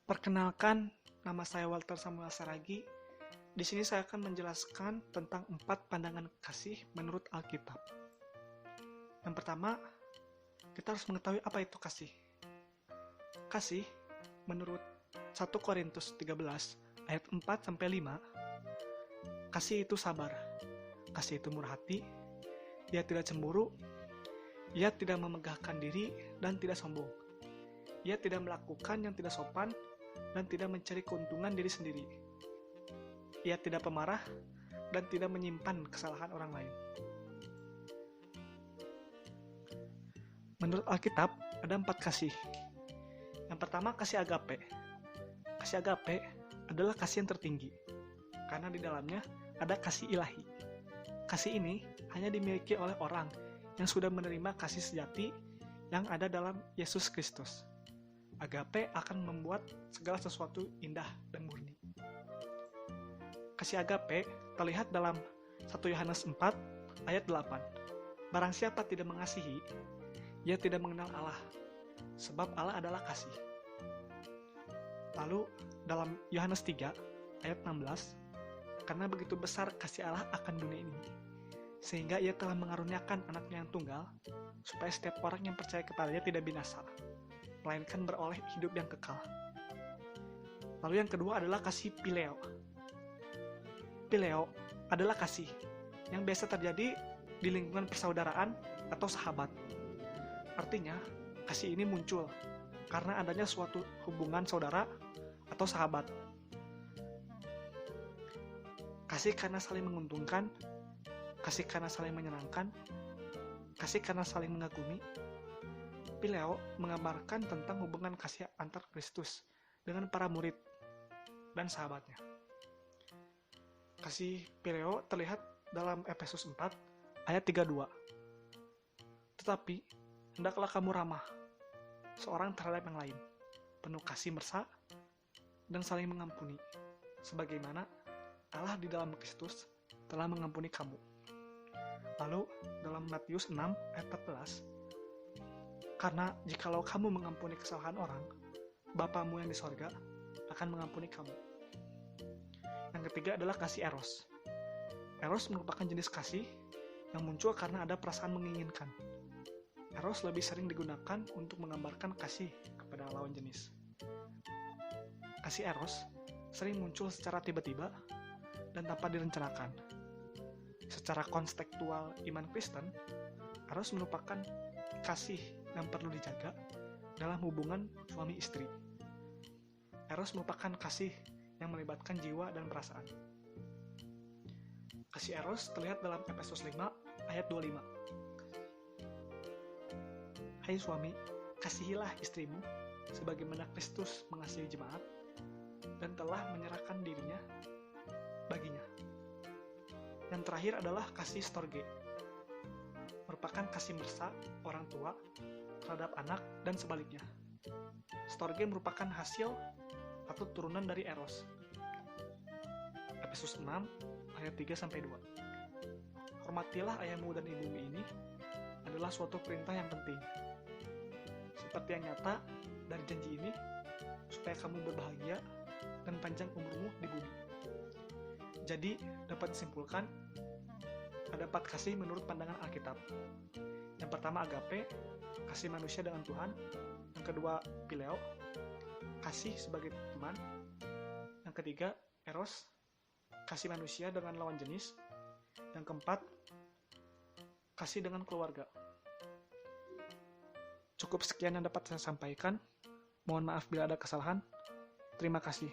Perkenalkan, nama saya Walter Samuel Saragi. Di sini saya akan menjelaskan tentang 4 pandangan kasih menurut Alkitab. Yang pertama, kita harus mengetahui apa itu kasih. Kasih, menurut 1 Korintus 13 ayat 4-5, kasih itu sabar, kasih itu murah hati, ia tidak cemburu, ia tidak memegahkan diri dan tidak sombong. Ia tidak melakukan yang tidak sopan dan tidak mencari keuntungan diri sendiri. Ia tidak pemarah dan tidak menyimpan kesalahan orang lain. Menurut Alkitab, ada 4 kasih. Yang pertama, kasih agape. Kasih agape adalah kasih yang tertinggi, karena di dalamnya ada kasih ilahi. Kasih ini hanya dimiliki oleh orang yang sudah menerima kasih sejati yang ada dalam Yesus Kristus. Agape akan membuat segala sesuatu indah dan murni. Kasih agape terlihat dalam 1 Yohanes 4 ayat 8. Barang siapa tidak mengasihi, ia tidak mengenal Allah, sebab Allah adalah kasih. Lalu dalam Yohanes 3 ayat 16, karena begitu besar kasih Allah akan dunia ini, sehingga ia telah mengaruniakan anaknya yang tunggal, supaya setiap orang yang percaya kepadanya tidak binasa, melainkan beroleh hidup yang kekal. Lalu yang kedua adalah kasih phileo. Phileo adalah kasih yang biasa terjadi di lingkungan persaudaraan atau sahabat. Artinya, kasih ini muncul karena adanya suatu hubungan saudara atau sahabat. Kasih karena saling menguntungkan, kasih karena saling menyenangkan, kasih karena saling mengagumi. Phileo menggambarkan tentang hubungan kasih antar Kristus dengan para murid dan sahabatnya. Kasih phileo terlihat dalam Efesus 4 ayat 32. Tetapi hendaklah kamu ramah seorang terhadap yang lain, penuh kasih mesra dan saling mengampuni, sebagaimana Allah di dalam Kristus telah mengampuni kamu. Lalu dalam Matius 6 ayat 14, karena jikalau kamu mengampuni kesalahan orang, Bapamu yang di sorga akan mengampuni kamu. Yang ketiga adalah kasih eros. Eros merupakan jenis kasih yang muncul karena ada perasaan menginginkan. Eros lebih sering digunakan untuk menggambarkan kasih kepada lawan jenis. Kasih eros sering muncul secara tiba-tiba dan tanpa direncanakan. Secara konstekstual iman Kristen, eros merupakan kasih yang perlu dijaga dalam hubungan suami istri. Eros merupakan kasih yang melibatkan jiwa dan perasaan. Kasih eros terlihat dalam Efesus 5 ayat 25. Hai suami, kasihilah istrimu sebagaimana Kristus mengasihi jemaat dan telah menyerahkan dirinya baginya. Yang terakhir adalah kasih storge, merupakan kasih mesra orang tua terhadap anak dan sebaliknya. Storge merupakan hasil atau turunan dari eros. Efesus 6 ayat 3-2. Hormatilah ayahmu dan ibumu ini adalah suatu perintah yang penting. Seperti yang nyata dari janji ini, supaya kamu berbahagia dan panjang umurmu di bumi. Jadi, dapat disimpulkan, ada 4 kasih menurut pandangan Alkitab. Yang pertama agape, kasih manusia dengan Tuhan. Yang kedua phileo, kasih sebagai teman. Yang ketiga eros, kasih manusia dengan lawan jenis. Yang keempat, kasih dengan keluarga. Cukup sekian yang dapat saya sampaikan. Mohon maaf bila ada kesalahan. Terima kasih.